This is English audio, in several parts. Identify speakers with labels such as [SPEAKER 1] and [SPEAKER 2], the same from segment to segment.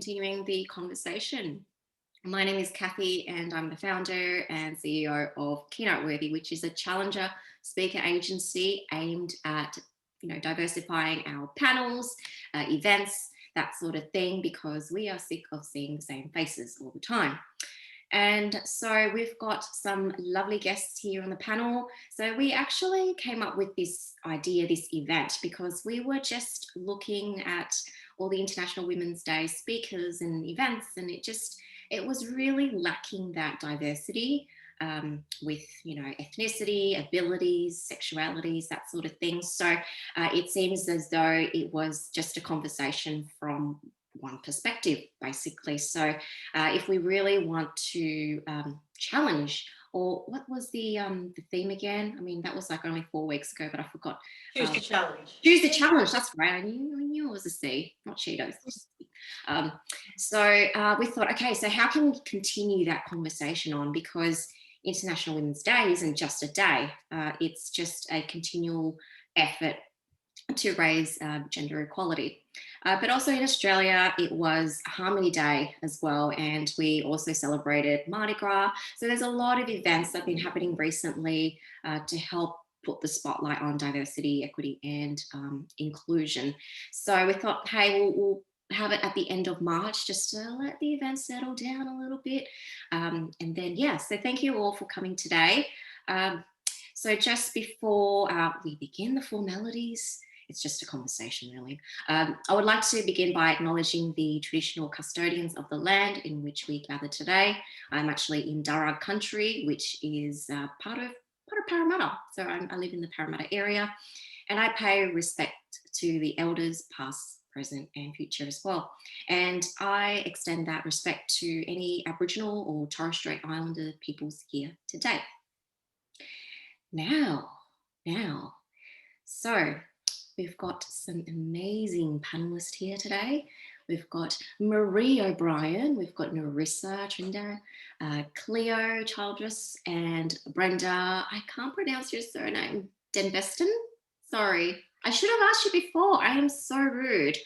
[SPEAKER 1] continuing the conversation. My name is Kathy, and I'm the founder and CEO of Keynote Worthy, which is a challenger speaker agency aimed at diversifying our panels, events, that sort of thing, because we are sick of seeing the same faces all the time. And so we've got some lovely guests here on the panel. So we actually came up with this idea, this event, because we were just looking at all the International Women's Day speakers and events, and it was really lacking that diversity with, ethnicity, abilities, sexualities, that sort of thing. So it seems as though it was just a conversation from one perspective, basically. So if we really want to challenge, or what was the theme again? I mean, that was like only 4 weeks ago, but I forgot.
[SPEAKER 2] Choose the challenge.
[SPEAKER 1] Choose the challenge. That's right. I knew it was a C, not Cheetos. So we thought, okay, so how can we continue that conversation on? Because International Women's Day isn't just a day. It's just a continual effort to raise gender equality. But also in Australia, it was Harmony Day as well, and we also celebrated Mardi Gras. So there's a lot of events that have been happening recently to help put the spotlight on diversity, equity, and inclusion. So we thought, hey, we'll have it at the end of March just to let the event settle down a little bit. And then, so thank you all for coming today. So just before we begin the formalities, it's just a conversation, really. I would like to begin by acknowledging the traditional custodians of the land in which we gather today. I'm actually in Darug country, which is part of Parramatta. So I live in the Parramatta area, and I pay respect to the elders, past, present, and future as well. And I extend that respect to any Aboriginal or Torres Strait Islander peoples here today. Now, so we've got some amazing panelists here today. We've got Marie O'Brien, we've got Theresa Trinidad, Cleo Childress, and Brenda, I can't pronounce your surname, Weston? Sorry, I should have asked you before. I am so rude.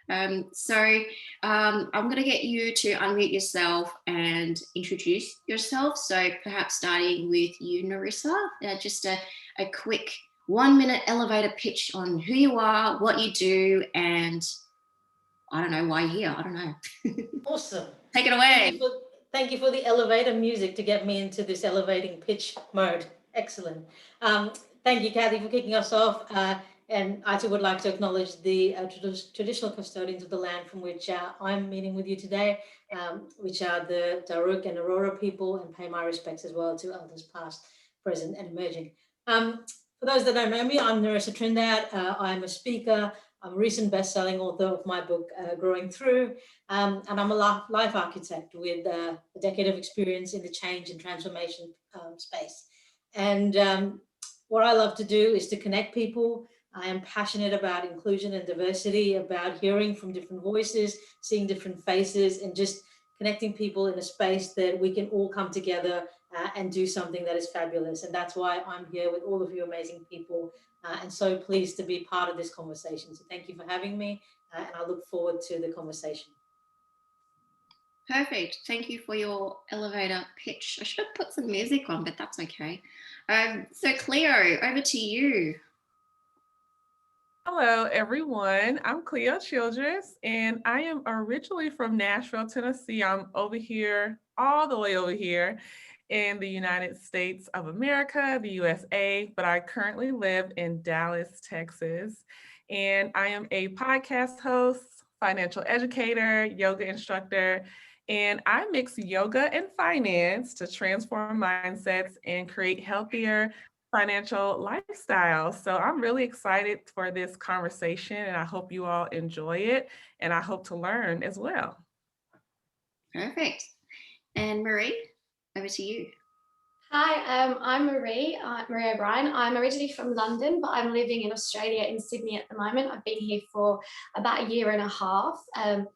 [SPEAKER 1] I'm going to get you to unmute yourself and introduce yourself. So perhaps starting with you, Theresa, just a quick 1-minute elevator pitch on who you are, what you do, and I don't know why you're here. I don't know.
[SPEAKER 2] Awesome.
[SPEAKER 1] Take it away.
[SPEAKER 2] Thank you for the elevator music to get me into this elevating pitch mode. Excellent. Thank you, Kathy, for kicking us off. And I too would like to acknowledge the traditional custodians of the land from which I'm meeting with you today, which are the Darug and Aurora people, and pay my respects as well to elders past, present, and emerging. For those that don't know me, I'm Theresa Trinidad. I'm a speaker. I'm a recent best-selling author of my book, Growing Through, and I'm a life architect with a decade of experience in the change and transformation space. And what I love to do is to connect people. I am passionate about inclusion and diversity, about hearing from different voices, seeing different faces, and just connecting people in a space that we can all come together and do something that is fabulous. And that's why I'm here with all of you amazing people, and so pleased to be part of this conversation. So thank you for having me, and I look forward to the conversation.
[SPEAKER 1] Perfect. Thank you for your elevator pitch. I should have put some music on, but that's okay. So Cleo, over to you.
[SPEAKER 3] Hello, everyone. I'm Cleo Childress, and I am originally from Nashville, Tennessee. I'm over here, all the way over here in the United States of America, the USA, but I currently live in Dallas, Texas. And I am a podcast host, financial educator, yoga instructor, and I mix yoga and finance to transform mindsets and create healthier financial lifestyle. So I'm really excited for this conversation, and I hope you all enjoy it, and I hope to learn as well.
[SPEAKER 1] Perfect. And Marie, over to you.
[SPEAKER 4] Hi, I'm Marie O'Brien. I'm originally from London, but I'm living in Australia, in Sydney at the moment. I've been here for about a year and a half.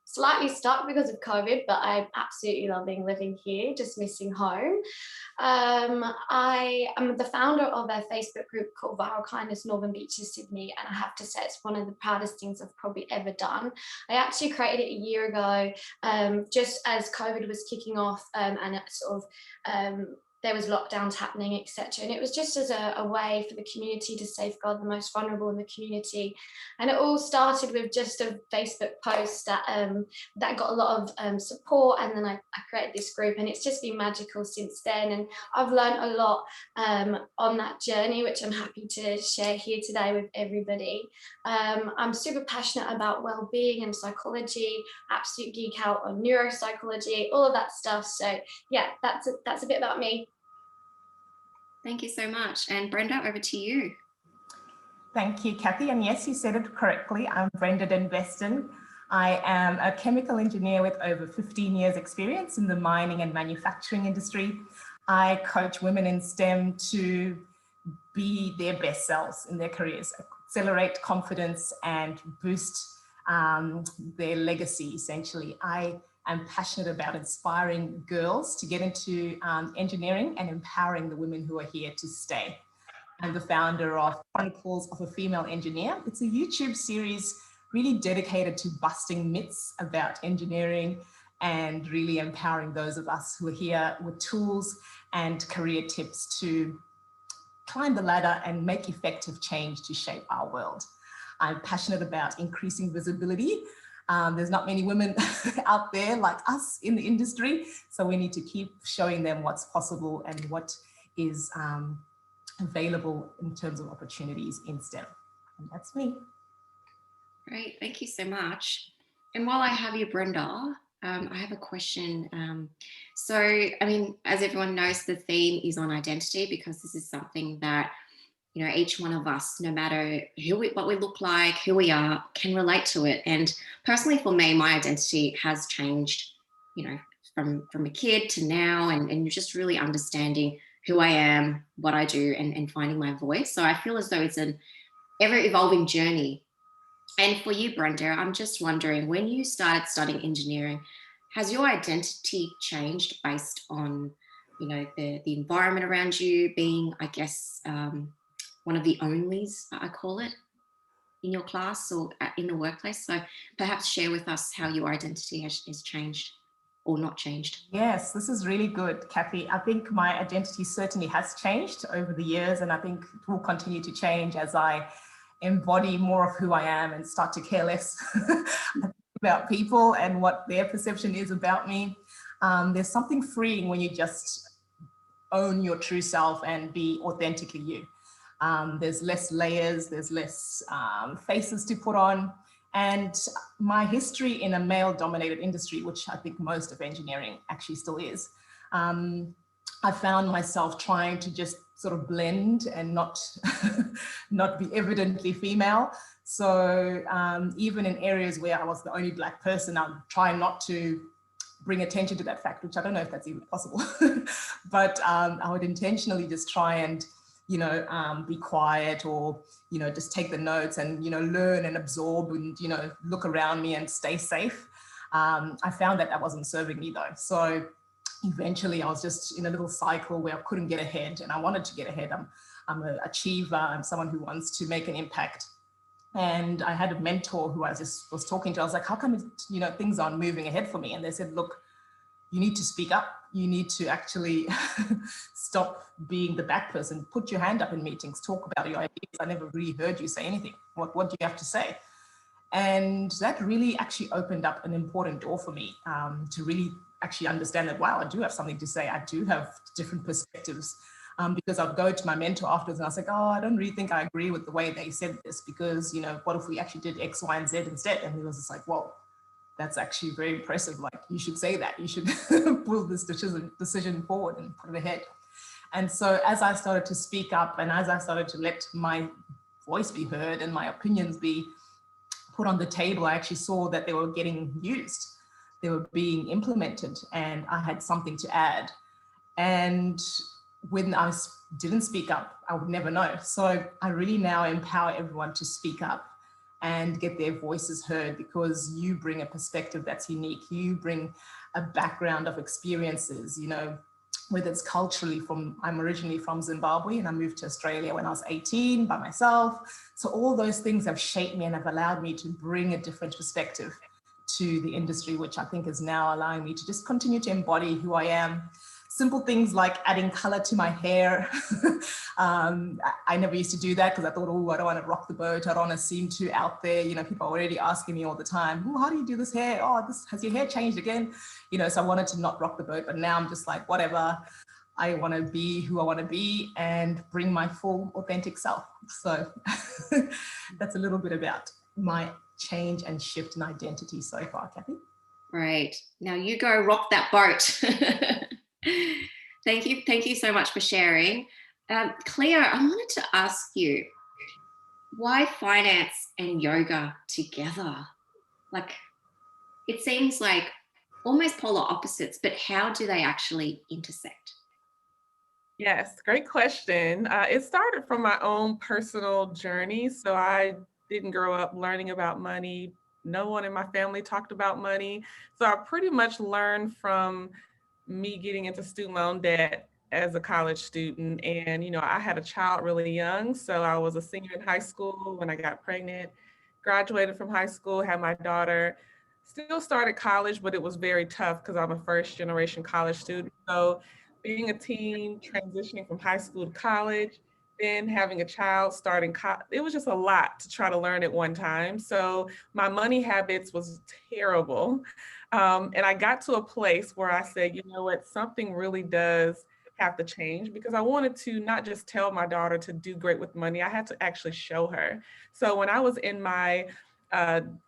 [SPEAKER 4] Slightly stuck because of COVID, but I'm absolutely loving living here, just missing home. I am the founder of a Facebook group called Viral Kindness Northern Beaches Sydney, and I have to say it's one of the proudest things I've probably ever done. I actually created it a year ago, just as COVID was kicking off, and it sort of there was lockdowns happening, etc. And it was just as a way for the community to safeguard the most vulnerable in the community. And it all started with just a Facebook post that got a lot of support, and then I created this group, and it's just been magical since then. And I've learned a lot on that journey, which I'm happy to share here today with everybody. I'm super passionate about well-being and psychology, absolute geek out on neuropsychology, all of that stuff. So yeah, that's a bit about me.
[SPEAKER 1] Thank you so much. And Brenda, over to you.
[SPEAKER 5] Thank you, Kathy. And yes, you said it correctly. I'm Brenda Weston. I am a chemical engineer with over 15 years experience in the mining and manufacturing industry. I coach women in STEM to be their best selves in their careers, accelerate confidence and boost their legacy, essentially. I'm passionate about inspiring girls to get into engineering and empowering the women who are here to stay. I'm the founder of Chronicles of a Female Engineer. It's a YouTube series really dedicated to busting myths about engineering and really empowering those of us who are here with tools and career tips to climb the ladder and make effective change to shape our world. I'm passionate about increasing visibility. There's not many women out there like us in the industry, so we need to keep showing them what's possible and what is available in terms of opportunities in STEM. And that's me.
[SPEAKER 1] Great, thank you so much. And while I have you, Brenda, I have a question. So, I mean, as everyone knows, the theme is on identity, because this is something that, you know, each one of us, no matter what we look like, who we are, can relate to it. And personally for me, my identity has changed, you know, from a kid to now, and just really understanding who I am, what I do, and finding my voice. So I feel as though it's an ever evolving journey. And for you, Brenda, I'm just wondering, when you started studying engineering, has your identity changed based on, you know, the environment around you, being, I guess, one of the onlys, I call it, in your class or in the workplace? So perhaps share with us how your identity has changed or not changed.
[SPEAKER 5] Yes, this is really good, Kathy. I think my identity certainly has changed over the years, and I think it will continue to change as I embody more of who I am and start to care less about people and what their perception is about me. There's something freeing when you just own your true self and be authentically you. There's less layers, there's less faces to put on. And my history in a male-dominated industry, which I think most of engineering actually still is, I found myself trying to just sort of blend and not be evidently female. So even in areas where I was the only Black person, I would try not to bring attention to that fact, which I don't know if that's even possible. But I would intentionally just try and, you know, be quiet, or, you know, just take the notes and, you know, learn and absorb and, you know, look around me and stay safe. I found that that wasn't serving me though. So eventually I was just in a little cycle where I couldn't get ahead, and I wanted to get ahead. I'm an achiever. I'm someone who wants to make an impact. And I had a mentor who I just was talking to. I was like, how come, you know, things aren't moving ahead for me? And they said, look, you need to speak up. You need to actually stop being the back person. Put your hand up in meetings, talk about your ideas. I never really heard you say anything. What do you have to say? And that really actually opened up an important door for me to really actually understand that, wow, I do have something to say. I do have different perspectives. Because I'd go to my mentor afterwards and I was like, oh, I don't really think I agree with the way they said this, because, you know, what if we actually did X, Y, and Z instead? And he was just like, well, that's actually very impressive. Like, you should say that. You should pull this decision forward and put it ahead. And so as I started to speak up, and as I started to let my voice be heard and my opinions be put on the table, I actually saw that they were getting used. They were being implemented, and I had something to add. And when I didn't speak up, I would never know. So I really now empower everyone to speak up and get their voices heard, because you bring a perspective that's unique. You bring a background of experiences, you know, whether it's culturally I'm originally from Zimbabwe and I moved to Australia when I was 18 by myself. So all those things have shaped me and have allowed me to bring a different perspective to the industry, which I think is now allowing me to just continue to embody who I am. Simple things like adding color to my hair. I never used to do that because I thought, oh, I don't want to rock the boat. I don't want to seem too out there. You know, people are already asking me all the time, oh, how do you do this hair? Oh, has your hair changed again? You know, so I wanted to not rock the boat, but now I'm just like, whatever. I want to be who I want to be and bring my full authentic self. So that's a little bit about my change and shift in identity so far, Kathy.
[SPEAKER 1] Great. Now you go rock that boat. Thank you so much for sharing. Cleo, I wanted to ask you, why finance and yoga together? Like, it seems like almost polar opposites, but how do they actually intersect?
[SPEAKER 3] Yes, great question. It started from my own personal journey. So I didn't grow up learning about money. No one in my family talked about money. So I pretty much learned from me getting into student loan debt as a college student. And, you know, I had a child really young. So I was a senior in high school when I got pregnant, graduated from high school, had my daughter, still started college, but it was very tough because I'm a first generation college student. So being a teen, transitioning from high school to college, then having a child starting college, it was just a lot to try to learn at one time. So my money habits was terrible. And I got to a place where I said, you know what, something really does have to change, because I wanted to not just tell my daughter to do great with money, I had to actually show her. So when I was in my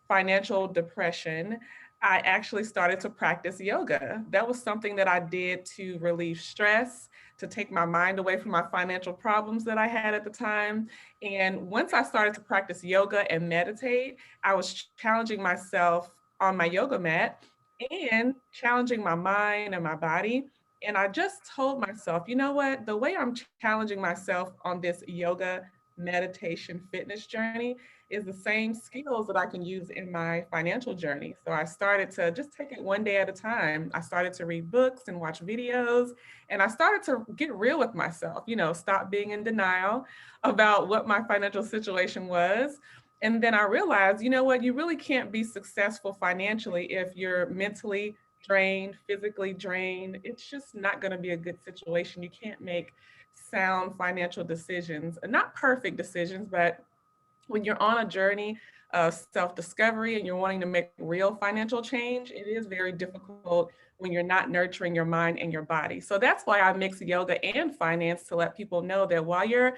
[SPEAKER 3] financial depression, I actually started to practice yoga. That was something that I did to relieve stress, to take my mind away from my financial problems that I had at the time. And once I started to practice yoga and meditate, I was challenging myself on my yoga mat and challenging my mind and my body. And I just told myself, you know what, the way I'm challenging myself on this yoga, meditation, fitness journey is the same skills that I can use in my financial journey. So I started to just take it one day at a time. I started to read books and watch videos, and I started to get real with myself, you know, stop being in denial about what my financial situation was. And then I realized, you know what, you really can't be successful financially if you're mentally drained, physically drained. It's just not going to be a good situation. You can't make sound financial decisions, not perfect decisions, but when you're on a journey of self-discovery and you're wanting to make real financial change, it is very difficult when you're not nurturing your mind and your body. So that's why I mix yoga and finance, to let people know that while you're,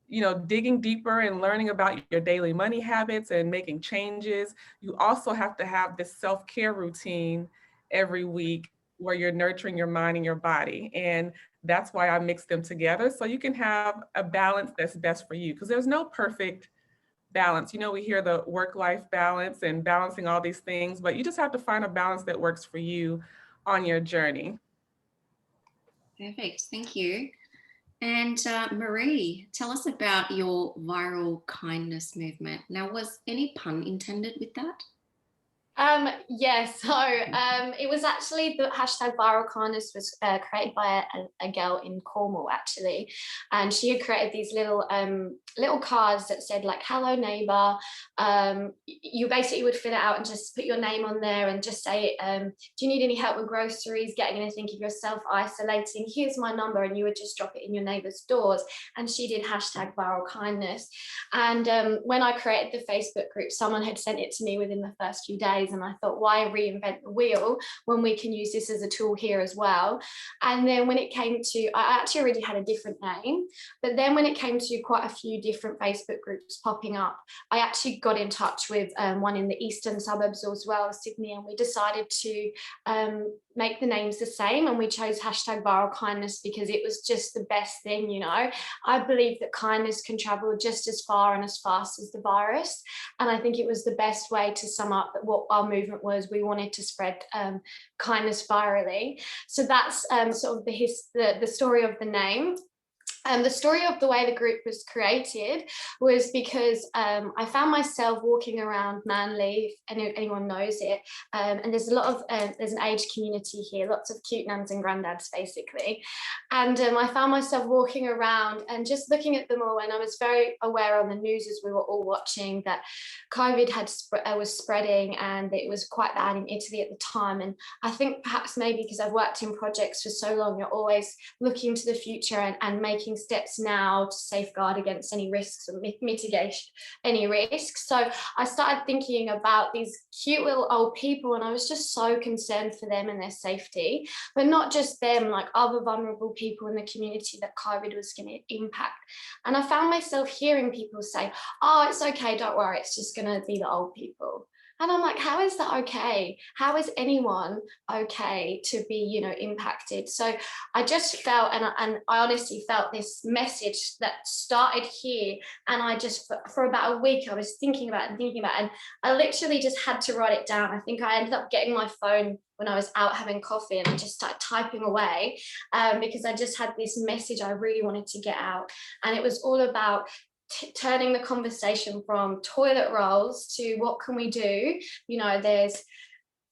[SPEAKER 3] you know, digging deeper and learning about your daily money habits and making changes, you also have to have this self-care routine every week where you're nurturing your mind and your body. And that's why I mix them together, so you can have a balance that's best for you, because there's no perfect balance. You know, we hear the work-life balance and balancing all these things, but you just have to find a balance that works for you on your journey.
[SPEAKER 1] Perfect, thank you. And Marie, tell us about your viral kindness movement. Now, was any pun intended with that?
[SPEAKER 4] Yes, so it was actually, the hashtag viral kindness was created by a girl in Cornwall, actually, and she had created these little cards that said, like, hello neighbor. You basically would fill it out and just put your name on there and just say, do you need any help with groceries, getting anything, if you're self-isolating, here's my number, and you would just drop it in your neighbor's doors. And she did hashtag viral kindness. And when I created the Facebook group, someone had sent it to me within the first few days, and I thought, why reinvent the wheel when we can use this as a tool here as well? And then when it came to, I actually already had a different name, but then when it came to quite a few different Facebook groups popping up, I actually got in touch with one in the eastern suburbs as well of Sydney, and we decided to make the names the same, and we chose hashtag viral kindness because it was just the best thing, you know. I believe that kindness can travel just as far and as fast as the virus, and I think it was the best way to sum up what our movement was we wanted to spread kindness virally. So that's sort of the story of the name. The story of the way the group was created was because I found myself walking around Manly, and anyone knows it, and there's a lot of, there's an aged community here, lots of cute nans and granddads basically, and I found myself walking around and just looking at them all, and I was very aware on the news as we were all watching that COVID was spreading, and it was quite bad in Italy at the time. And I think perhaps maybe because I've worked in projects for so long, you're always looking to the future and making steps now to safeguard against any risks or mitigate any risks. So I started thinking about these cute little old people, and I was just so concerned for them and their safety, but not just them, like other vulnerable people in the community that COVID was going to impact. And I found myself hearing people say, oh, it's okay, don't worry, it's just going to be the old people. And I'm like, how is that okay? How is anyone okay to be, you know, impacted? So I just felt, and I honestly felt this message that started here. And I just, for about a week, I was thinking about it, and I literally just had to write it down. I think I ended up getting my phone when I was out having coffee, and I just started typing away because I just had this message I really wanted to get out. And it was all about turning the conversation from toilet rolls to what can we do. You know, there's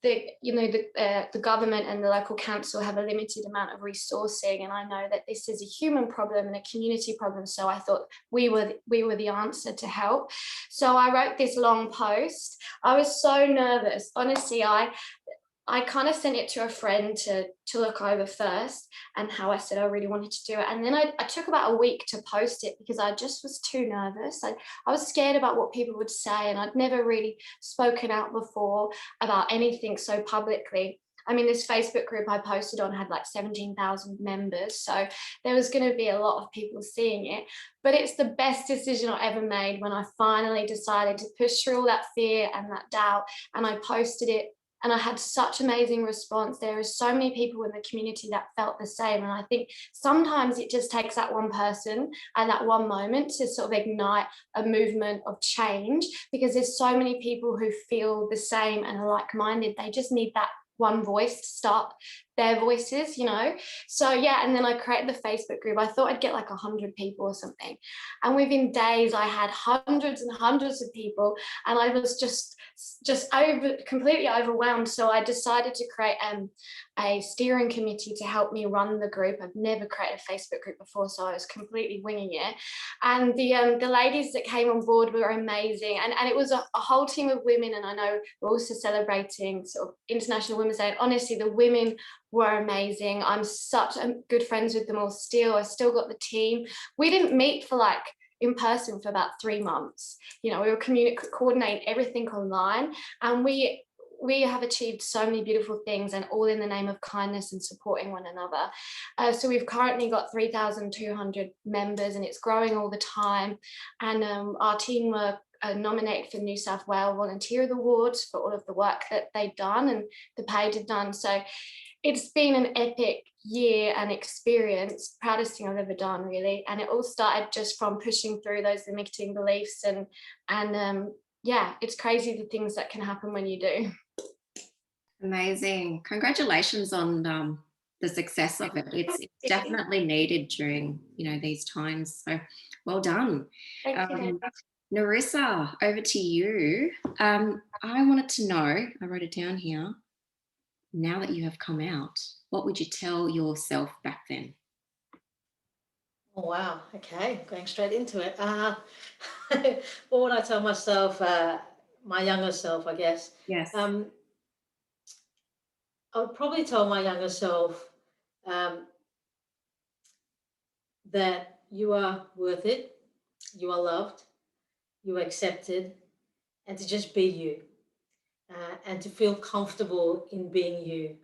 [SPEAKER 4] the government and the local council have a limited amount of resourcing, and I know that this is a human problem and a community problem, so I thought we were the answer to help. So I wrote this long post. I was so nervous, honestly. I kind of sent it to a friend to look over first, and how I said I really wanted to do it. And then I took about a week to post it because I just was too nervous. I was scared about what people would say, and I'd never really spoken out before about anything so publicly. I mean, this Facebook group I posted on had like 17,000 members, so there was going to be a lot of people seeing it. But it's the best decision I ever made when I finally decided to push through all that fear and that doubt, and I posted it. And I had such amazing response. There are so many people in the community that felt the same. And I think sometimes it just takes that one person and that one moment to sort of ignite a movement of change, because there's so many people who feel the same and are like-minded. They just need that one voice to start their voices, you know. So yeah, and then I created the Facebook group. I thought I'd get like 100 people or something, and within days I had hundreds and hundreds of people, and I was just completely overwhelmed. So I decided to create a steering committee to help me run the group. I've never created a Facebook group before, so I was completely winging it. And the ladies that came on board were amazing, and it was a whole team of women. And I know we're also celebrating sort of International Women's Day. And honestly, the women were amazing. I'm such good friends with them all still. I still got the team. We didn't meet for like in person for about 3 months. You know, we were coordinating everything online, and we have achieved so many beautiful things, and all in the name of kindness and supporting one another. So we've currently got 3,200 members, and it's growing all the time. And our team were nominated for New South Wales Volunteer Awards for all of the work that they've done and the page they've done. So it's been an epic year and experience, proudest thing I've ever done, really. And it all started just from pushing through those limiting beliefs, and yeah, it's crazy the things that can happen when you do.
[SPEAKER 1] Amazing. Congratulations on the success of it. It's definitely needed during, you know, these times. So well done.
[SPEAKER 4] Thank you.
[SPEAKER 1] Nerissa, over to you. I wanted to know, I wrote it down here, now that you have come out, what would you tell yourself back then?
[SPEAKER 2] Oh, wow. Okay, going straight into it. What would I tell myself, my younger self, I guess?
[SPEAKER 1] Yes.
[SPEAKER 2] I would probably tell my younger self that you are worth it, you are loved, you are accepted, and to just be you, and to feel comfortable in being you.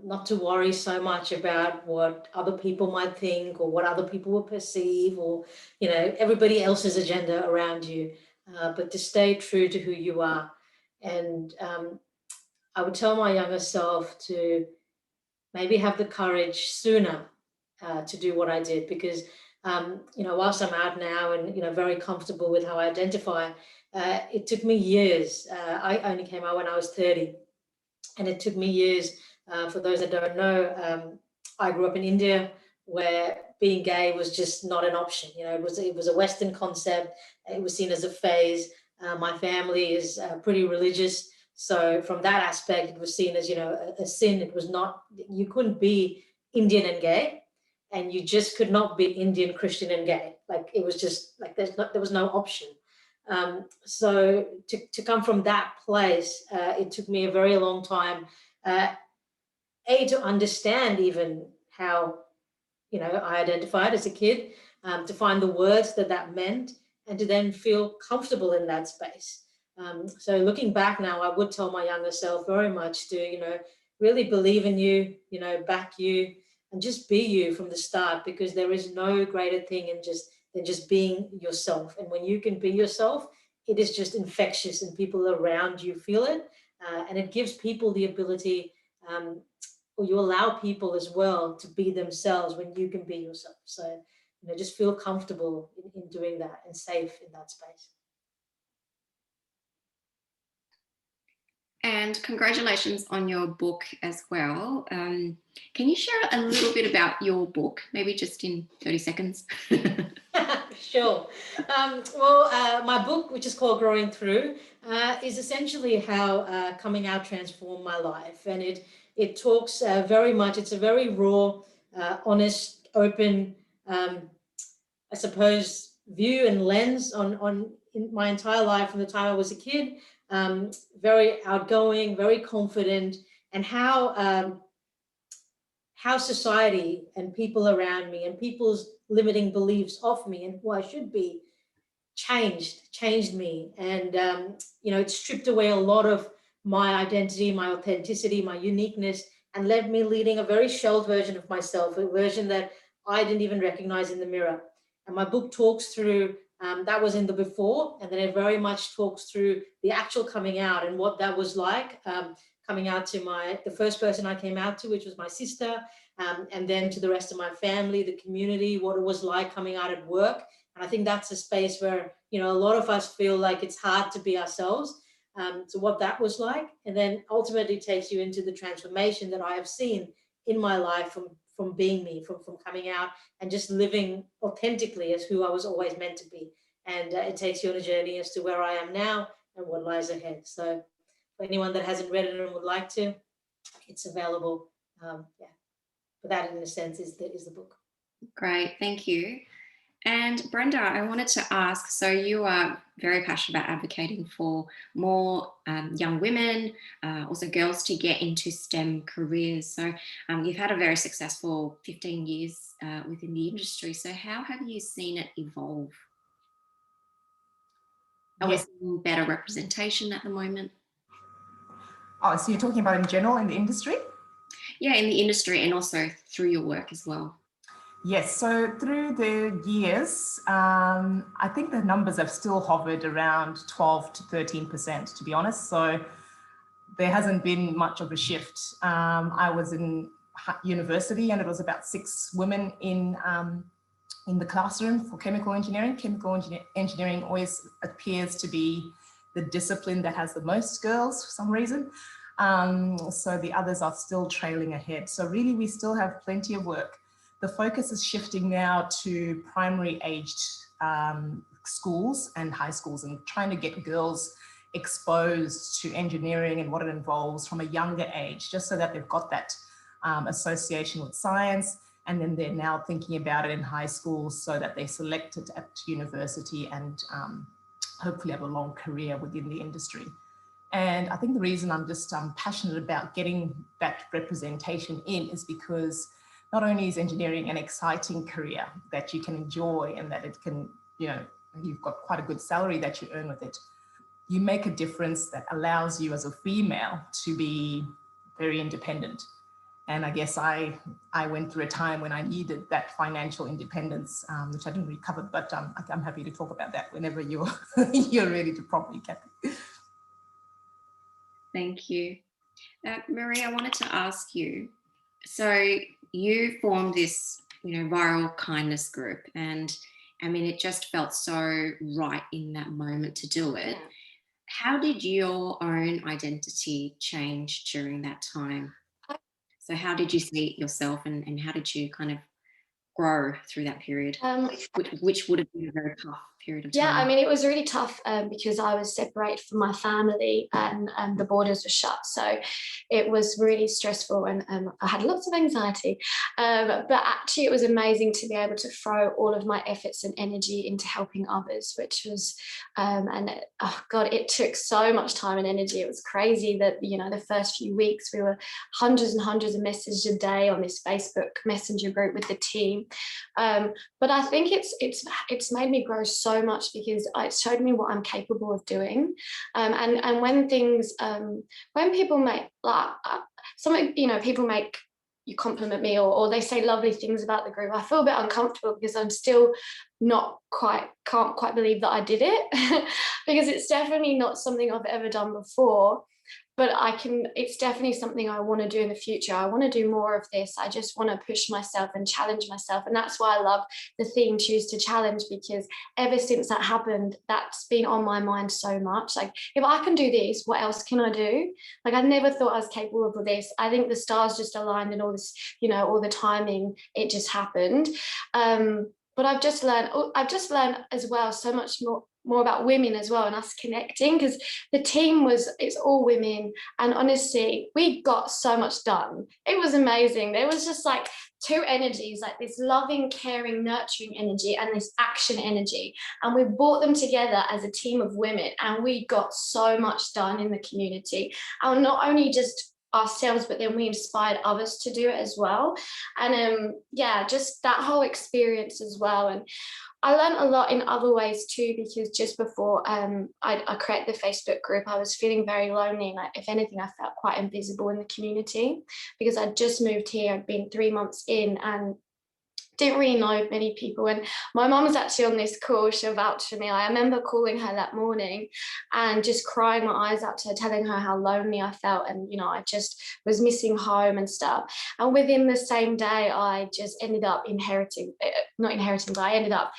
[SPEAKER 2] Not to worry so much about what other people might think or what other people will perceive, or, you know, everybody else's agenda around you, but to stay true to who you are. And I would tell my younger self to maybe have the courage sooner to do what I did, because you know, whilst I'm out now and, you know, very comfortable with how I identify, it took me years. I only came out when I was 30, and it took me years. For those that don't know, I grew up in India, where being gay was just not an option. You know, it was a Western concept. It was seen as a phase. My family is pretty religious, so from that aspect, it was seen as, you know, a sin. It was not. You couldn't be Indian and gay, and you just could not be Indian, Christian, and gay. Like, it was just like there was no option. So to come from that place, it took me a very long time, to understand even how, you know, I identified as a kid, to find the words that meant, and to then feel comfortable in that space. So looking back now, I would tell my younger self very much to, you know, really believe in you, you know, back you, and just be you from the start, because there is no greater thing than just being yourself. And when you can be yourself, it is just infectious, and people around you feel it, and it gives people the ability, or you allow people as well to be themselves when you can be yourself. So, you know, just feel comfortable in doing that, and safe in that space.
[SPEAKER 1] And congratulations on your book as well. Can you share a little bit about your book, maybe just in 30 seconds?
[SPEAKER 2] Sure. My book, which is called Growing Through, is essentially how coming out transformed my life. And it talks very much, it's a very raw, honest, open, I suppose, view and lens on in my entire life from the time I was a kid. Very outgoing, very confident, and how society and people around me and people's limiting beliefs of me and who I should be changed me. And, you know, it stripped away a lot of my identity, my authenticity, my uniqueness, and left me leading a very shelled version of myself, a version that I didn't even recognize in the mirror. And my book talks through, that was in the before, and then it very much talks through the actual coming out and what that was like. Coming out to the first person I came out to, which was my sister, and then to the rest of my family, the community, what it was like coming out at work. And I think that's a space where, you know, a lot of us feel like it's hard to be ourselves. So what that was like, and then ultimately takes you into the transformation that I have seen in my life from being me, from coming out and just living authentically as who I was always meant to be. And it takes you on a journey as to where I am now and what lies ahead. So for anyone that hasn't read it and would like to, it's available. Yeah, but that in a sense is the book.
[SPEAKER 1] Great, thank you. And Brenda, I wanted to ask, so you are very passionate about advocating for more young women, also girls, to get into STEM careers. So you've had a very successful 15 years within the industry. So how have you seen it evolve? Are we seeing better representation at the moment?
[SPEAKER 5] Oh, so you're talking about in general in the industry?
[SPEAKER 1] Yeah, in the industry and also through your work as well.
[SPEAKER 5] Yes, so through the years, I think the numbers have still hovered around 12 to 13%, to be honest. So there hasn't been much of a shift. I was in university and it was about 6 women in the classroom for chemical engineering. Chemical engineering always appears to be the discipline that has the most girls for some reason. So the others are still trailing ahead. So really, we still have plenty of work. The focus is shifting now to primary aged schools and high schools, and trying to get girls exposed to engineering and what it involves from a younger age, just so that they've got that association with science. And then they're now thinking about it in high school so that they select it at university and hopefully have a long career within the industry. And I think the reason I'm just passionate about getting that representation in is because not only is engineering an exciting career that you can enjoy and that it can, you know, you've got quite a good salary that you earn with it, you make a difference that allows you as a female to be very independent. And I guess I went through a time when I needed that financial independence, which I didn't really cover, but I'm happy to talk about that whenever you're ready to properly, Kathy.
[SPEAKER 1] Thank you. Marie, I wanted to ask you, so you formed this, you know, viral kindness group, and I mean, it just felt so right in that moment to do it.
[SPEAKER 4] Yeah.
[SPEAKER 1] How did your own identity change during that time? So how did you see yourself, and how did you kind of grow through that period,
[SPEAKER 4] Um,
[SPEAKER 1] which would have been a very tough period of
[SPEAKER 4] Yeah, I
[SPEAKER 1] time?
[SPEAKER 4] mean, it was really tough because I was separated from my family and the borders were shut. So it was really stressful and I had lots of anxiety. But actually, it was amazing to be able to throw all of my efforts and energy into helping others, which was, oh God, it took so much time and energy. It was crazy that, you know, the first few weeks we were hundreds and hundreds of messages a day on this Facebook Messenger group with the team. But I think it's made me grow so much because it showed me what I'm capable of doing. And when things when people make like some, you know, people make you compliment me or they say lovely things about the group, I feel a bit uncomfortable because I'm still can't quite believe that I did it because it's definitely not something I've ever done before. But it's definitely something I want to do in the future. I want to do more of this. I just want to push myself and challenge myself. And that's why I love the theme Choose to Challenge, because ever since that happened, that's been on my mind so much. Like, if I can do this, what else can I do? Like, I never thought I was capable of this. I think the stars just aligned and all this, you know, all the timing, it just happened. But I've just learned as well so much more about women as well and us connecting, because the team it's all women, and honestly we got so much done. It was amazing. There was just like two energies, like this loving, caring, nurturing energy and this action energy, and we brought them together as a team of women and we got so much done in the community, and not only just ourselves, but then we inspired others to do it as well. And yeah, just that whole experience as well. And I learned a lot in other ways too, because just before I created the Facebook group, I was feeling very lonely. Like, if anything, I felt quite invisible in the community because I'd just moved here. I'd been 3 months in and didn't really know many people. And my mum was actually on this call. She'll vouch for me. I remember calling her that morning and just crying my eyes out to her, telling her how lonely I felt. And, you know, I just was missing home and stuff. And within the same day, I just ended up but I ended up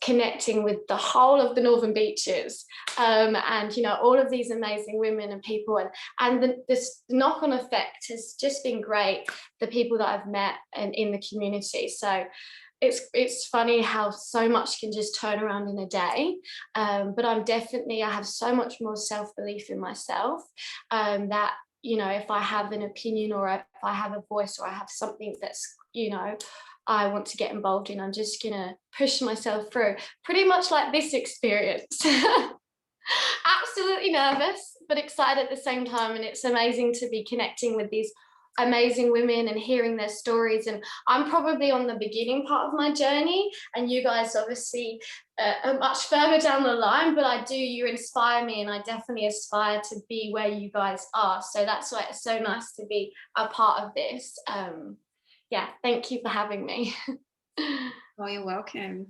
[SPEAKER 4] connecting with the whole of the Northern Beaches, and you know, all of these amazing women and people, and this knock-on effect has just been great. The people that I've met and in the community, so it's funny how so much can just turn around in a day. But I have so much more self-belief in myself, that, you know, if I have an opinion or if I have a voice or I have something that's, you know, I want to get involved in, I'm just gonna push myself through, pretty much like this experience. Absolutely nervous, but excited at the same time. And it's amazing to be connecting with these amazing women and hearing their stories. And I'm probably on the beginning part of my journey, and you guys obviously are much further down the line, but you inspire me, and I definitely aspire to be where you guys are. So that's why it's so nice to be a part of this. Yeah, thank you for having me.
[SPEAKER 1] Oh, you're welcome.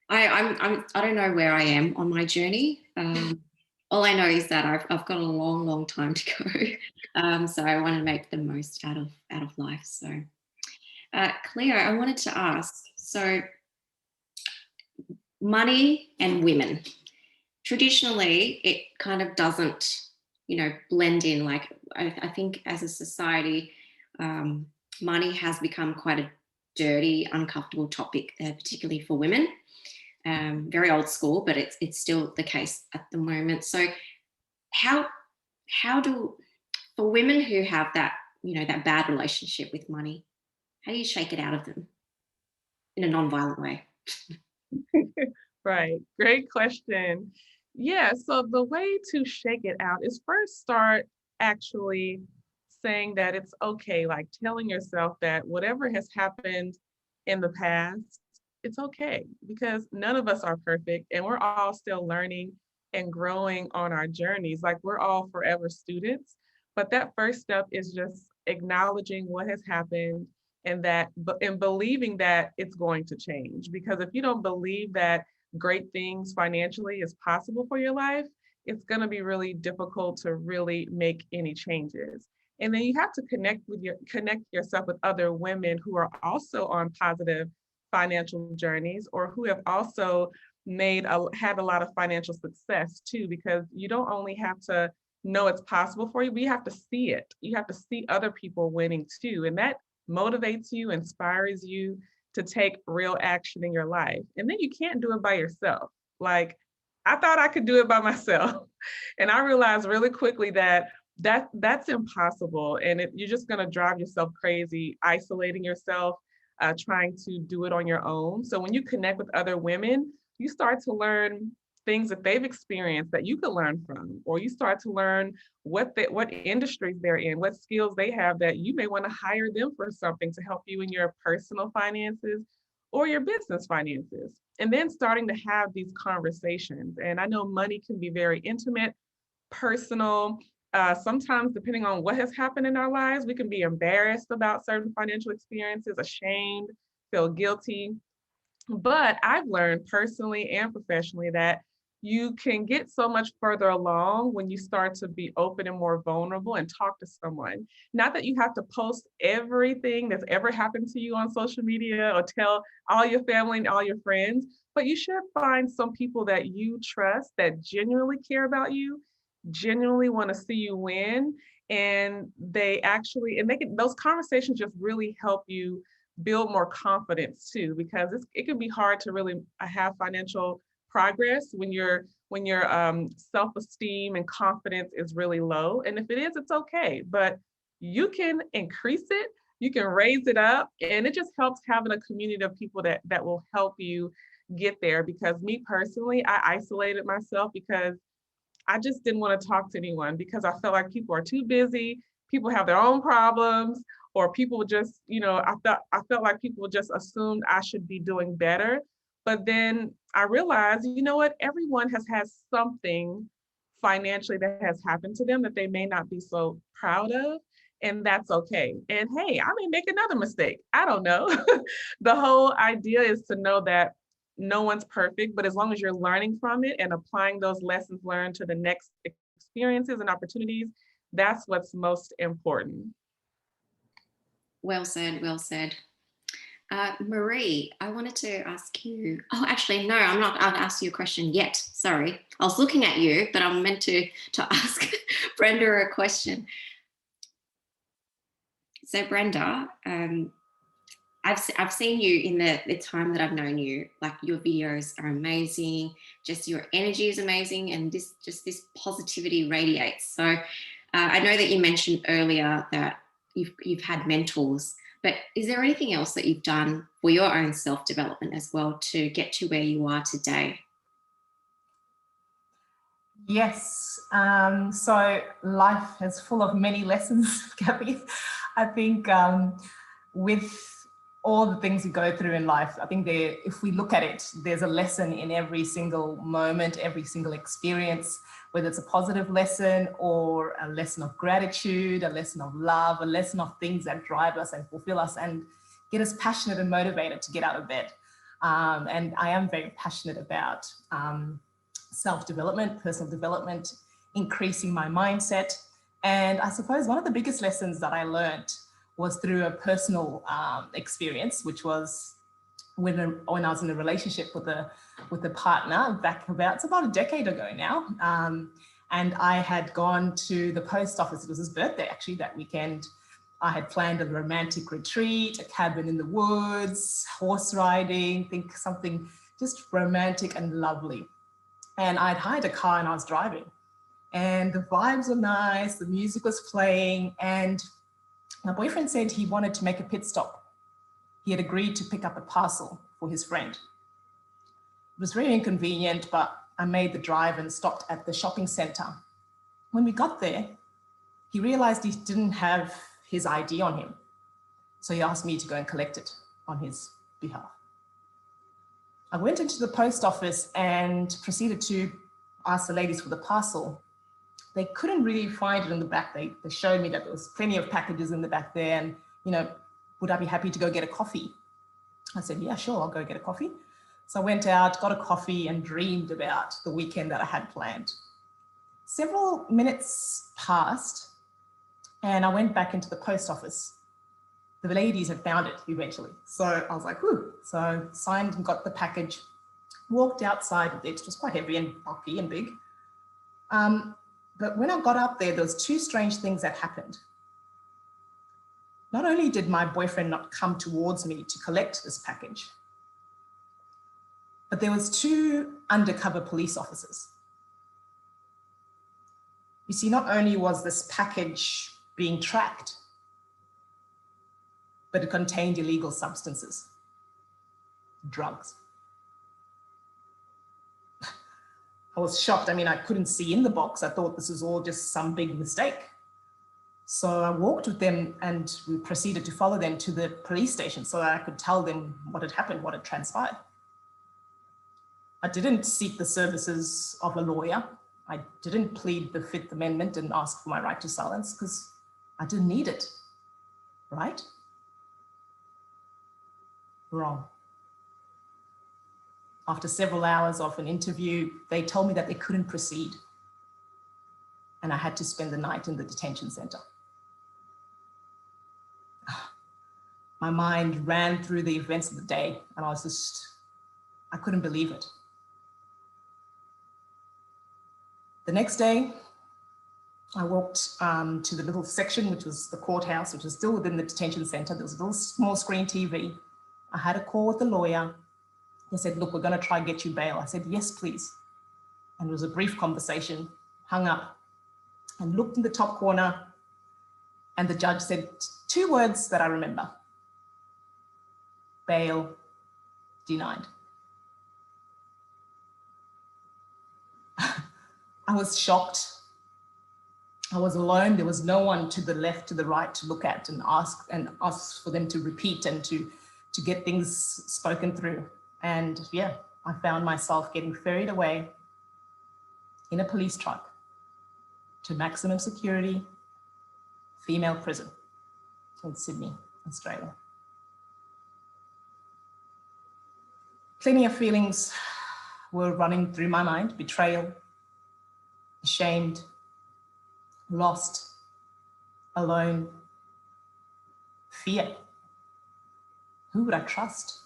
[SPEAKER 1] I don't know where I am on my journey. All I know is that I've got a long time to go. So I want to make the most out of life. So, Cleo, I wanted to ask. So, money and women. Traditionally, it kind of doesn't, you know, blend in. Like, I think as a society, money has become quite a dirty, uncomfortable topic, particularly for women. Very old school, but it's still the case at the moment. So how do, for women who have that, you know, that bad relationship with money, how do you shake it out of them in a non-violent way?
[SPEAKER 3] Right. Great question. Yeah. So the way to shake it out is first start actually saying that it's okay, like telling yourself that whatever has happened in the past, it's okay, because none of us are perfect and we're all still learning and growing on our journeys. Like, we're all forever students. But that first step is just acknowledging what has happened and believing that it's going to change. Because if you don't believe that great things financially is possible for your life, it's going to be really difficult to really make any changes. And then you have to connect yourself with other women who are also on positive financial journeys or who have also had a lot of financial success too, because you don't only have to know it's possible for you, but you have to see it. You have to see other people winning too. And that motivates you, inspires you to take real action in your life. And then you can't do it by yourself. Like, I thought I could do it by myself. And I realized really quickly that's impossible. And you're just going to drive yourself crazy, isolating yourself, trying to do it on your own. So when you connect with other women, you start to learn things that they've experienced that you could learn from, or you start to learn what industries they're in, what skills they have that you may want to hire them for something to help you in your personal finances or your business finances. And then starting to have these conversations. And I know money can be very intimate, personal. Sometimes, depending on what has happened in our lives, we can be embarrassed about certain financial experiences, ashamed, feel guilty. But I've learned personally and professionally that you can get so much further along when you start to be open and more vulnerable and talk to someone. Not that you have to post everything that's ever happened to you on social media or tell all your family and all your friends, but you should find some people that you trust that genuinely care about you, genuinely want to see you win. And those conversations just really help you build more confidence too, because it can be hard to really have financial progress when your self-esteem and confidence is really low. And if it is, it's okay, but you can increase it, you can raise it up, and it just helps having a community of people that will help you get there. Because me personally, I isolated myself because I just didn't want to talk to anyone because I felt like people are too busy, people have their own problems, or people just, I felt like people just assumed I should be doing better. But then I realized, you know what, everyone has had something financially that has happened to them that they may not be so proud of. And that's okay. And hey, I may make another mistake. I don't know. The whole idea is to know that no one's perfect, but as long as you're learning from it and applying those lessons learned to the next experiences and opportunities, that's what's most important.
[SPEAKER 1] Well said, well said. Marie, I wanted to ask you, actually, no, I'm not going to ask you a question yet. Sorry. I was looking at you, but I'm meant to ask Brenda a question. So Brenda, I've seen you in the time that I've known you, like your videos are amazing, just your energy is amazing, and this positivity radiates. So I know that you mentioned earlier that you've had mentors, but is there anything else that you've done for your own self-development as well to get to where you are today?
[SPEAKER 5] Yes, so life is full of many lessons, Gabby. I think with all the things we go through in life, I think if we look at it, there's a lesson in every single moment, every single experience, whether it's a positive lesson or a lesson of gratitude, a lesson of love, a lesson of things that drive us and fulfill us and get us passionate and motivated to get out of bed. And I am very passionate about self-development, personal development, increasing my mindset. And I suppose one of the biggest lessons that I learned was through a personal experience, which was when I was in a relationship with a partner back it's about a decade ago now. And I had gone to the post office. It was his birthday, actually, that weekend. I had planned a romantic retreat, a cabin in the woods, horse riding, think something just romantic and lovely. And I'd hired a car and I was driving. And the vibes were nice, the music was playing, and my boyfriend said he wanted to make a pit stop. He had agreed to pick up a parcel for his friend. It was very inconvenient, but I made the drive and stopped at the shopping center. When we got there, he realized he didn't have his ID on him. So he asked me to go and collect it on his behalf. I went into the post office and proceeded to ask the ladies for the parcel. They couldn't really find it in the back. They showed me that there was plenty of packages in the back there and, would I be happy to go get a coffee? I said, yeah, sure, I'll go get a coffee. So I went out, got a coffee and dreamed about the weekend that I had planned. Several minutes passed and I went back into the post office the ladies had found it eventually. So I was like, whew. So signed and got the package, walked outside with it. It was quite heavy and bulky and big. But when I got up there was two strange things that happened. Not only did my boyfriend not come towards me to collect this package, but there was two undercover police officers. You see, not only was this package being tracked, but it contained illegal substances, drugs. I was shocked. I mean, I couldn't see in the box. I thought this was all just some big mistake. So I walked with them and we proceeded to follow them to the police station so that I could tell them what had happened, what had transpired. I didn't seek the services of a lawyer. I didn't plead the Fifth Amendment and ask for my right to silence because I didn't need it, right? Wrong. After several hours of an interview, they told me that they couldn't proceed and I had to spend the night in the detention center. My mind ran through the events of the day and I couldn't believe it. The next day, I walked to the little section, which was the courthouse, which was still within the detention center. There was a little small screen TV. I had a call with the lawyer. They said, look, we're going to try and get you bail. I said, yes, please. And it was a brief conversation, hung up and looked in the top corner. And the judge said two words that I remember: bail denied. I was shocked. I was alone. There was no one to the left, to the right to look at and ask for them to repeat and to get things spoken through. And yeah, I found myself getting ferried away in a police truck to maximum security female prison in Sydney, Australia. Plenty of feelings were running through my mind: betrayal, ashamed, lost, alone, fear. Who would I trust?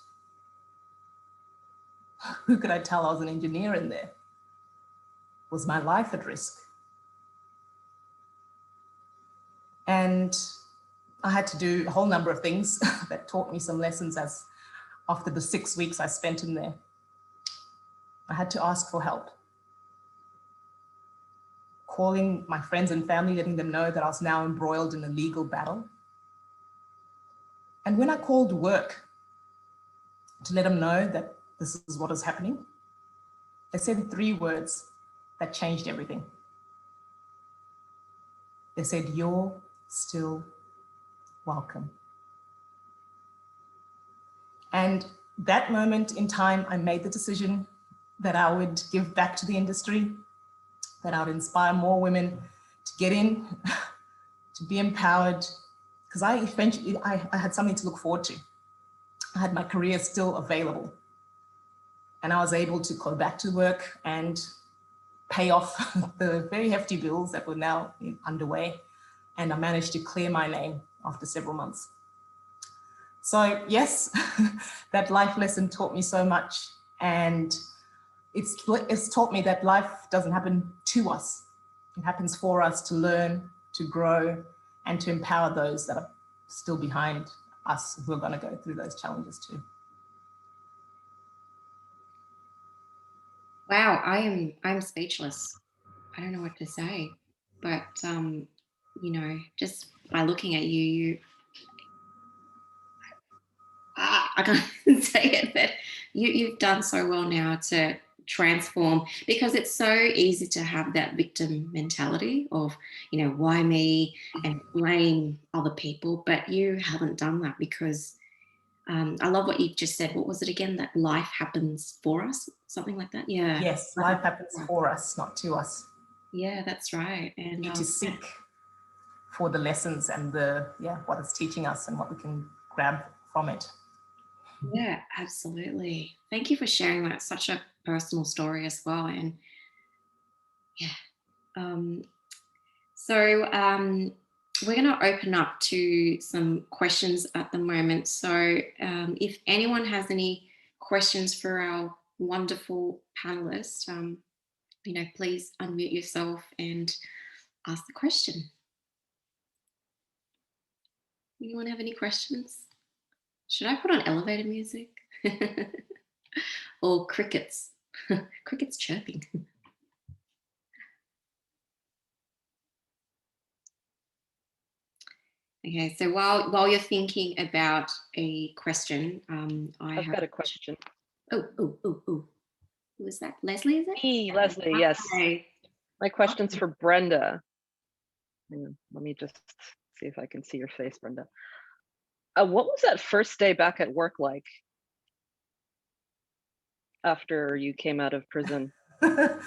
[SPEAKER 5] Who could I tell I was an engineer in there? Was my life at risk? And I had to do a whole number of things that taught me some lessons as after the 6 weeks I spent in there. I had to ask for help. Calling my friends and family, letting them know that I was now embroiled in a legal battle. And when I called work to let them know that this is what is happening, they said 3 words that changed everything. They said, "You're still welcome." And that moment in time, I made the decision that I would give back to the industry, that I would inspire more women to get in, to be empowered, because I had something to look forward to. I had my career still available. And I was able to go back to work and pay off the very hefty bills that were now underway. And I managed to clear my name after several months. So yes, that life lesson taught me so much. And it's taught me that life doesn't happen to us. It happens for us to learn, to grow, and to empower those that are still behind us who are going to go through those challenges too.
[SPEAKER 1] Wow, I'm speechless. I don't know what to say, but you know, just by looking at you, I can't say it, but you've done so well now to transform, because it's so easy to have that victim mentality of, you know, why me, and blame other people, but you haven't done that, because I love what you just said. What was it again? That life happens for us, something like that. Yeah.
[SPEAKER 5] Yes, life happens for us, not to us.
[SPEAKER 1] Yeah, that's right. And
[SPEAKER 5] We need to seek for the lessons and what it's teaching us and what we can grab from it.
[SPEAKER 1] yeah, absolutely. Thank you for sharing that. It's such a personal story as well. And yeah. So we're going to open up to some questions at the moment. So if anyone has any questions for our wonderful panelists, please unmute yourself and ask the question. Anyone have any questions? Should I put on elevator music? Or crickets? Crickets chirping. Okay, so while you're thinking about a question,
[SPEAKER 6] I've got a question.
[SPEAKER 1] Oh. Who is that? Leslie, is it?
[SPEAKER 6] Me, Leslie, yes.
[SPEAKER 1] Hi.
[SPEAKER 6] My question's for Brenda. Hang on, let me just see if I can see your face, Brenda. What was that first day back at work like after you came out of prison?
[SPEAKER 5] Yeah,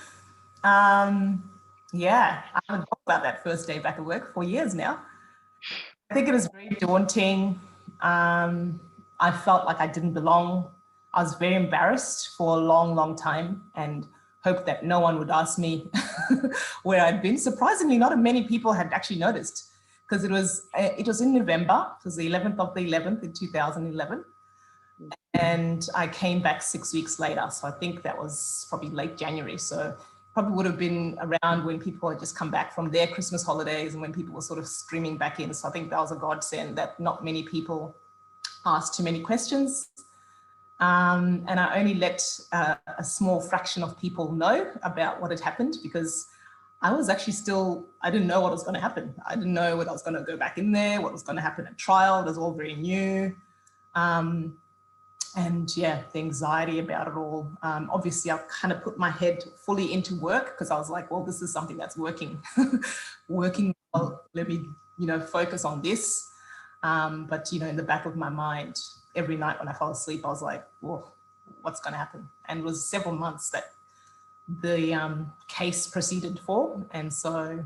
[SPEAKER 5] I haven't talked about that first day back at work for years now. I think it was very daunting. I felt like I didn't belong. I was very embarrassed for a long, long time and hoped that no one would ask me where I'd been. Surprisingly, not many people had actually noticed, because it was in November. It was the 11th of the 11th in 2011. And I came back 6 weeks later. So I think that was probably late January. So probably would have been around when people had just come back from their Christmas holidays and when people were sort of streaming back in. So I think that was a godsend that not many people asked too many questions. And I only let a small fraction of people know about what had happened, because I was actually I didn't know what was going to happen. I didn't know whether I was going to go back in there, what was going to happen at trial. It was all very new. And yeah, the anxiety about it all. Obviously, I kind of put my head fully into work, because I was like, well, this is something that's working, working well. Let me, focus on this. But, in the back of my mind, every night when I fell asleep, I was like, whoa, what's going to happen? And it was several months that the case proceeded for. And so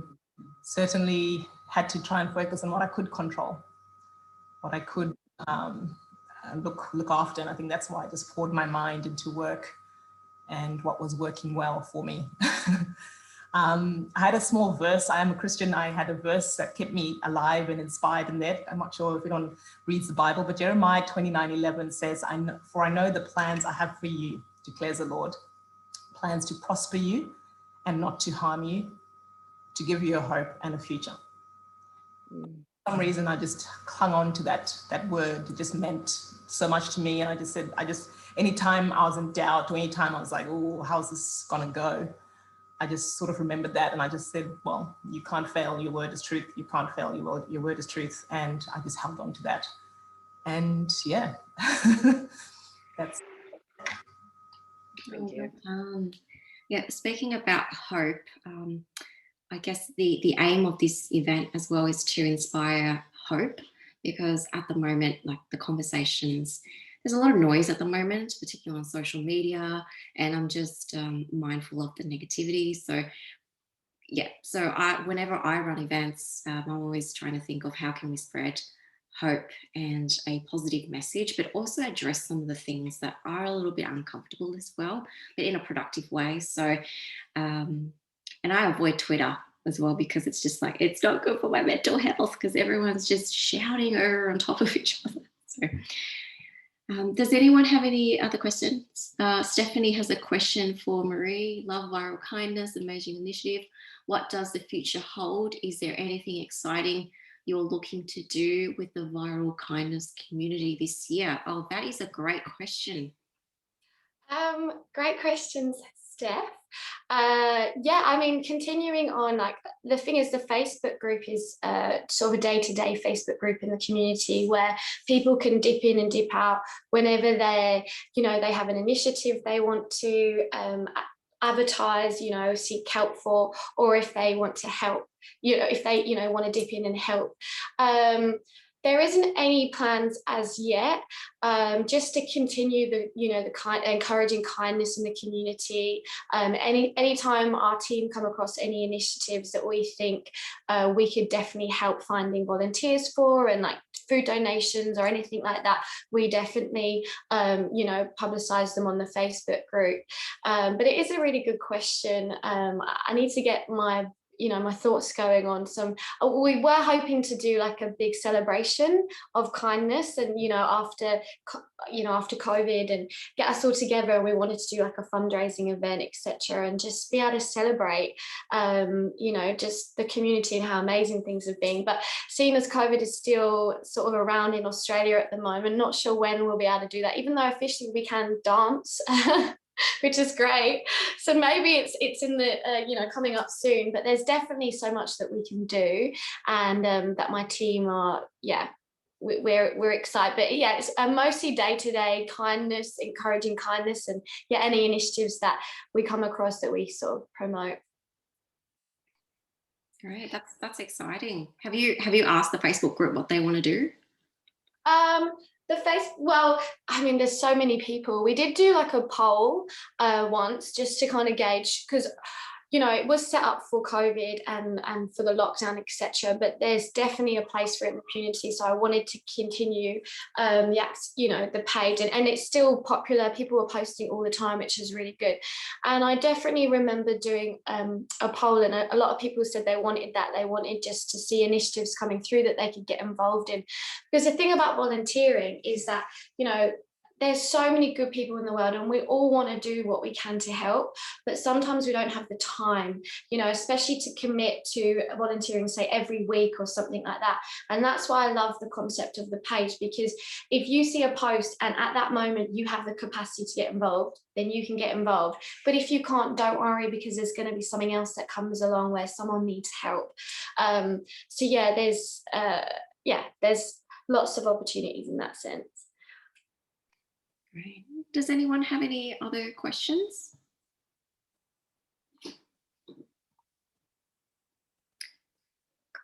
[SPEAKER 5] certainly had to try and focus on what I could control, what I could look after. And I think that's why I just poured my mind into work and what was working well for me. I had a small verse. I am a Christian. I had a verse that kept me alive and inspired in that. I'm not sure if anyone reads the Bible, but Jeremiah 29:11 says, "For I know the plans I have for you, declares the Lord, plans to prosper you and not to harm you, to give you a hope and a future." For some reason, I just clung on to that word. It just meant so much to me. And I just said, anytime I was in doubt, or anytime I was like, oh, how's this gonna go? I just sort of remembered that. And I just said, well, you can't fail, your word is truth. You can't fail, your word is truth. And I just held on to that. And yeah, that's.
[SPEAKER 6] Thank you.
[SPEAKER 1] Yeah, speaking about hope, I guess the aim of this event as well is to inspire hope, because at the moment, like the conversations, there's a lot of noise at the moment, particularly on social media, and I'm just mindful of the negativity. So yeah, so whenever I run events, I'm always trying to think of how can we spread hope and a positive message, but also address some of the things that are a little bit uncomfortable as well, but in a productive way. So and I avoid Twitter as well, because it's just like, it's not good for my mental health, because everyone's just shouting over on top of each other. So does anyone have any other questions? Stephanie has a question for Marie. Love viral kindness, amazing initiative. What does the future hold? Is there anything exciting you're looking to do with the viral kindness community this year? Oh, that is a great question.
[SPEAKER 4] Great questions, Steph. Yeah, I mean, continuing on, like, the thing is, the Facebook group is sort of a day-to-day Facebook group in the community where people can dip in and dip out whenever they have an initiative they want to advertise, seek help for, or if they want to help, if they, want to dip in and help. There isn't any plans as yet, just to continue the encouraging kindness in the community. Anytime our team come across any initiatives that we think we could definitely help finding volunteers for, and like food donations or anything like that, we definitely publicize them on the Facebook group. But it is a really good question. I need to get my my thoughts going on some. We were hoping to do like a big celebration of kindness, and after COVID, and get us all together. We wanted to do like a fundraising event, etc., and just be able to celebrate just the community and how amazing things have been. But seeing as COVID is still sort of around in Australia at the moment, not sure when we'll be able to do that, even though officially we can dance. Which is great. So maybe it's in the coming up soon, but there's definitely so much that we can do, and that my team are we're excited. But it's mostly day-to-day kindness, encouraging kindness, and any initiatives that we come across that we sort of promote.
[SPEAKER 1] Great, that's exciting. Have you asked the Facebook group what they want to do? Well, I mean, there's so many people. We did do like a poll once just to kind of gauge, because it was set up for COVID and for the lockdown, etc. But there's definitely a place for it in the community. So I wanted to continue the page, and it's still popular. People were posting all the time, which is really good. And I definitely remember doing a poll, and a lot of people said they wanted that. They wanted just to see initiatives coming through that they could get involved in. Because the thing about volunteering is that, there's so many good people in the world, and we all want to do what we can to help, but sometimes we don't have the time, especially to commit to volunteering, say every week or something like that. And that's why I love the concept of the page, because if you see a post and at that moment you have the capacity to get involved, then you can get involved. But if you can't, don't worry, because there's going to be something else that comes along where someone needs help. There's lots of opportunities in that sense. Great. Does anyone have any other questions?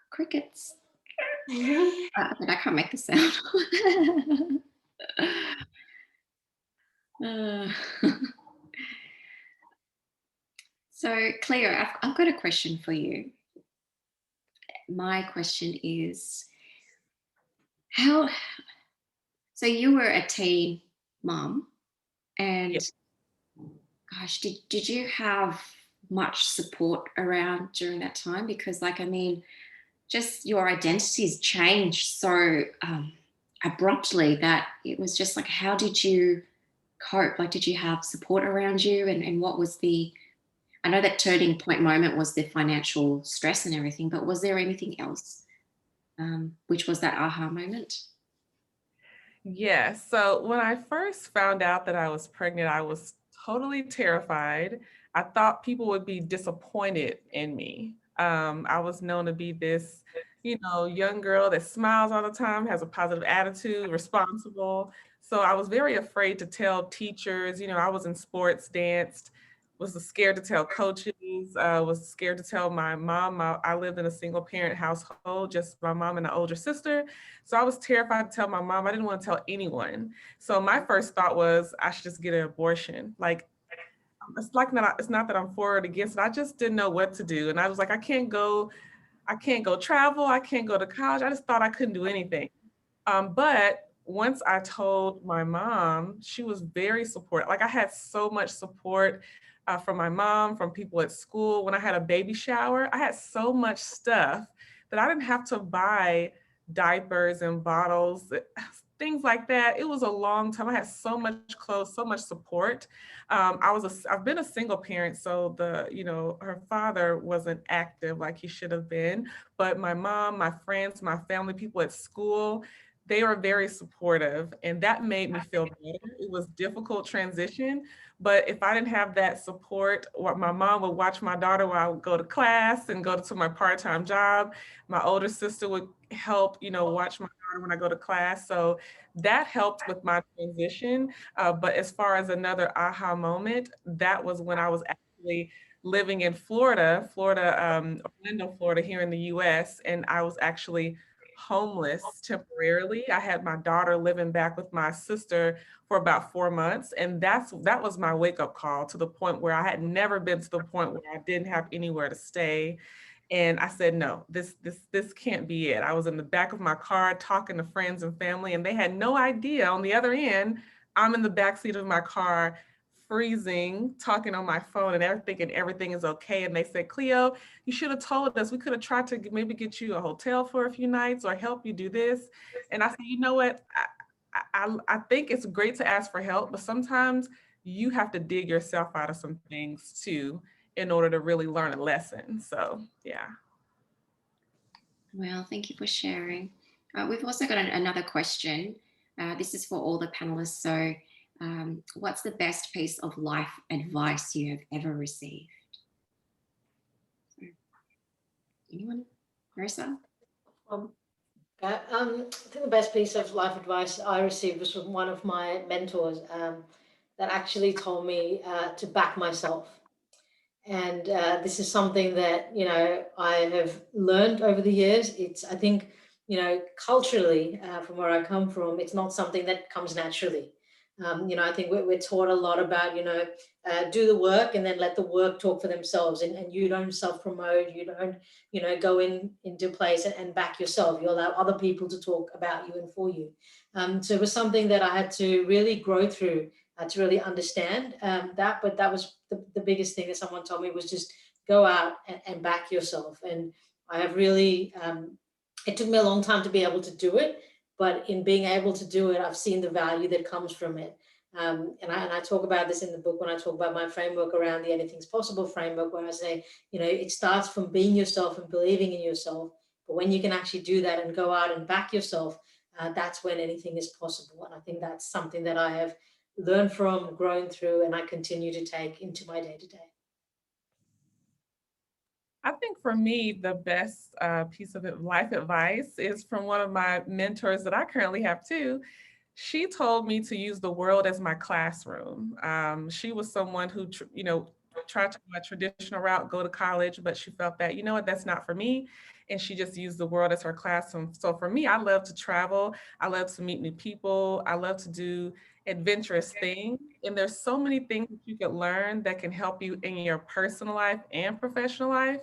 [SPEAKER 1] Crickets. But I can't make the sound. So, Cleo, I've got a question for you. My question is, so you were a teen mum, and
[SPEAKER 3] Yes.
[SPEAKER 1] gosh, did you have much support around during that time? Because just your identities changed so abruptly that it was just like, how did you cope? Like, did you have support around you, and what was I know that turning point moment was the financial stress and everything, but was there anything else which was that aha moment?
[SPEAKER 3] Yes. So when I first found out that I was pregnant, I was totally terrified. I thought people would be disappointed in me. I was known to be this, young girl that smiles all the time, has a positive attitude, responsible. So I was very afraid to tell teachers. I was in sports, danced, was scared to tell coaches, was scared to tell my mom. I lived in a single parent household, just my mom and an older sister. So I was terrified to tell my mom. I didn't want to tell anyone. So my first thought was I should just get an abortion. Like, it's not that I'm for or against it. I just didn't know what to do. And I was like, I can't go travel. I can't go to college. I just thought I couldn't do anything. But once I told my mom, she was very supportive. Like, I had so much support from my mom, from people at school. When I had a baby shower, I had so much stuff that I didn't have to buy diapers and bottles, things like that. It was a long time. I had so much clothes, so much support. I've been a single parent, so her father wasn't active like he should have been, but my mom, my friends, my family, people at school, they were very supportive, and that made me feel better. It was difficult transition, but if I didn't have that support, my mom would watch my daughter while I would go to class and go to my part-time job. My older sister would help, watch my daughter when I go to class. So that helped with my transition. But as far as another aha moment, that was when I was actually living in Florida, Orlando, Florida, here in the US, and I was actually homeless temporarily. I had my daughter living back with my sister for about 4 months. And that was my wake-up call, to the point where I had never been to the point where I didn't have anywhere to stay. And I said, no, this can't be it. I was in the back of my car talking to friends and family, and they had no idea on the other end, I'm in the backseat of my car freezing, talking on my phone, and they're thinking everything is okay. And they said, Cleo, you should have told us. We could have tried to maybe get you a hotel for a few nights or help you do this. And I said, you know what? I think it's great to ask for help, but sometimes you have to dig yourself out of some things too in order to really learn a lesson. So, yeah.
[SPEAKER 1] Well, thank you for sharing. We've also got another question. This is for all the panelists. So, what's the best piece of life advice you have ever received? Anyone? Theresa?
[SPEAKER 2] I think the best piece of life advice I received was from one of my mentors that actually told me to back myself. And this is something that, you know, I have learned over the years. It's, I think, you know, culturally, from where I come from, it's not something that comes naturally. You know, I think we're taught a lot about, you know, do the work and then let the work talk for themselves. And you don't self-promote, you don't, you know, go into place and back yourself. You allow other people to talk about you and for you. So it was something that I had to really grow through to really understand that. But that was the biggest thing that someone told me was just go out and back yourself. And I have really, it took me a long time to be able to do it. But in being able to do it, I've seen the value that comes from it. And I talk about this in the book when I talk about my framework around the Anything's Possible framework, where I say, you know, it starts from being yourself and believing in yourself. But when you can actually do that and go out and back yourself, that's when anything is possible. And I think that's something that I have learned from, grown through, and I continue to take into my day-to-day.
[SPEAKER 3] I think for me, the best piece of life advice is from one of my mentors that I currently have too. She told me to use the world as my classroom. She was someone who, you know, tried to go a traditional route, go to college, but she felt that, you know what, that's not for me. And she just used the world as her classroom. So for me, I love to travel. I love to meet new people. I love to do adventurous things. And there's so many things that you could learn that can help you in your personal life and professional life.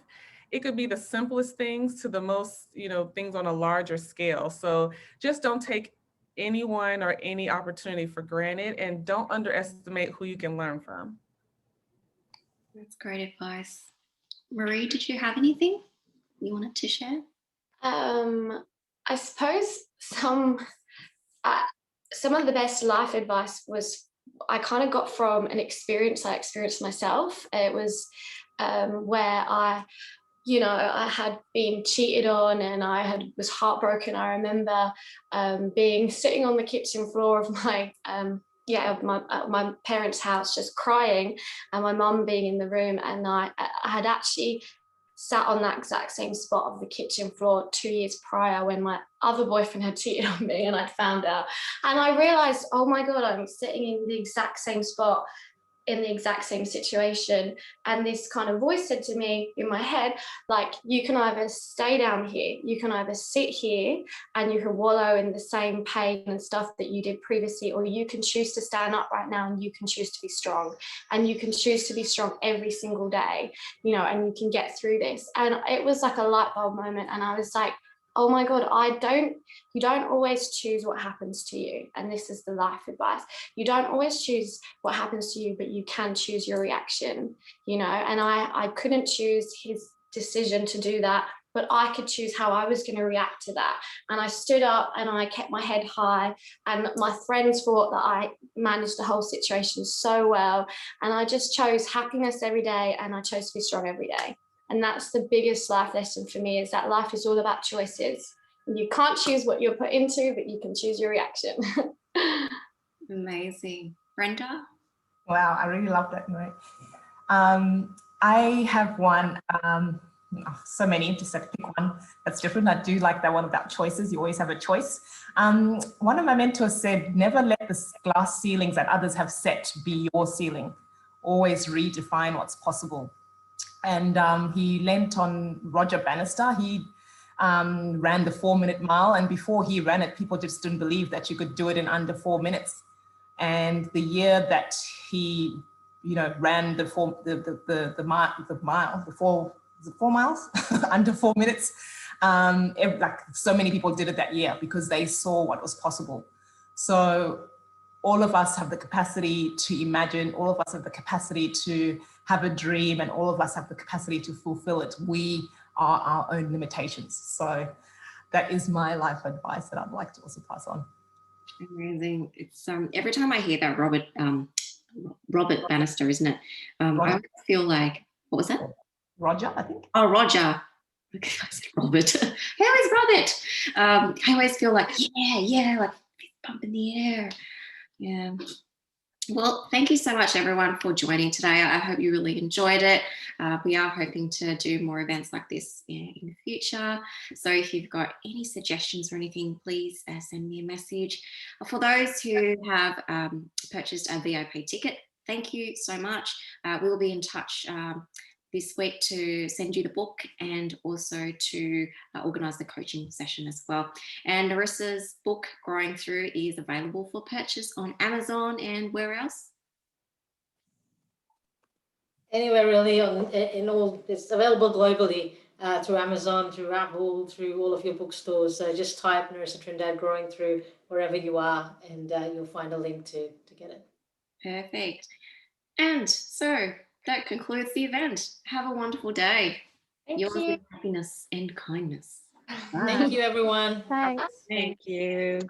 [SPEAKER 3] It could be the simplest things to the most, you know, things on a larger scale. So just don't take anyone or any opportunity for granted, and don't underestimate who you can learn from.
[SPEAKER 1] That's great advice. Marie, did you have anything you wanted to share?
[SPEAKER 4] I suppose some of the best life advice was I kind of got from an experience I experienced myself. It was where I had been cheated on and was heartbroken. I remember sitting on the kitchen floor of my parents' house just crying, and my mum being in the room, and I had actually sat on that exact same spot of the kitchen floor 2 years prior when my other boyfriend had cheated on me and I'd found out. And I realized, oh my God, I'm sitting in the exact same spot in the exact same situation. And this kind of voice said to me in my head, like, you can either stay down here, you can either sit here and you can wallow in the same pain and stuff that you did previously, or you can choose to stand up right now and you can choose to be strong, and you can choose to be strong every single day, you know, and you can get through this. And it was like a light bulb moment. And I was like, oh my God, you don't always choose what happens to you. And this is the life advice. You don't always choose what happens to you, but you can choose your reaction, you know. And I couldn't choose his decision to do that, but I could choose how I was going to react to that. And I stood up and I kept my head high, and my friends thought that I managed the whole situation so well. And I just chose happiness every day, and I chose to be strong every day. And that's the biggest life lesson for me, is that life is all about choices. You can't choose what you're put into, but you can choose your reaction.
[SPEAKER 1] Amazing. Brenda?
[SPEAKER 5] Wow, I really love that, Marie. I have one, so many, just have to pick one that's different. I do like that one about choices. You always have a choice. One of my mentors said, never let the glass ceilings that others have set be your ceiling. Always redefine what's possible. And he lent on Roger Bannister. He ran the 4-minute mile, and before he ran it, people just didn't believe that you could do it in under 4 minutes. And the year that he, you know, ran the 4 miles under 4 minutes, like so many people did it that year because they saw what was possible. So all of us have the capacity to imagine, all of us have the capacity to have a dream, and all of us have the capacity to fulfill it. We are our own limitations. So that is my life advice that I'd like to also pass on.
[SPEAKER 1] Amazing. It's every time I hear that Robert Bannister, isn't it? I always feel like, what was that?
[SPEAKER 5] Roger, I think.
[SPEAKER 1] Oh, Roger. I said Robert. How is Robert? I always feel like, yeah, like pump in the air. Yeah. Well, thank you so much, everyone, for joining today. I hope you really enjoyed it. We are hoping to do more events like this in the future. So if you've got any suggestions or anything, please send me a message. For those who have purchased a VIP ticket, thank you so much. We will be in touch this week to send you the book and also to organise the coaching session as well. And Theresa's book, Growing Through, is available for purchase on Amazon and where else?
[SPEAKER 2] Anywhere really, it's available globally through Amazon, through Apple, through all of your bookstores. So just type Theresa Trinidad Growing Through wherever you are, and you'll find a link to get it.
[SPEAKER 1] Perfect. And so that concludes the event. Have a wonderful day.
[SPEAKER 4] Thank
[SPEAKER 1] Yours
[SPEAKER 4] you.
[SPEAKER 1] with happiness and kindness.
[SPEAKER 2] Thank you, everyone.
[SPEAKER 4] Thanks.
[SPEAKER 6] Thank you.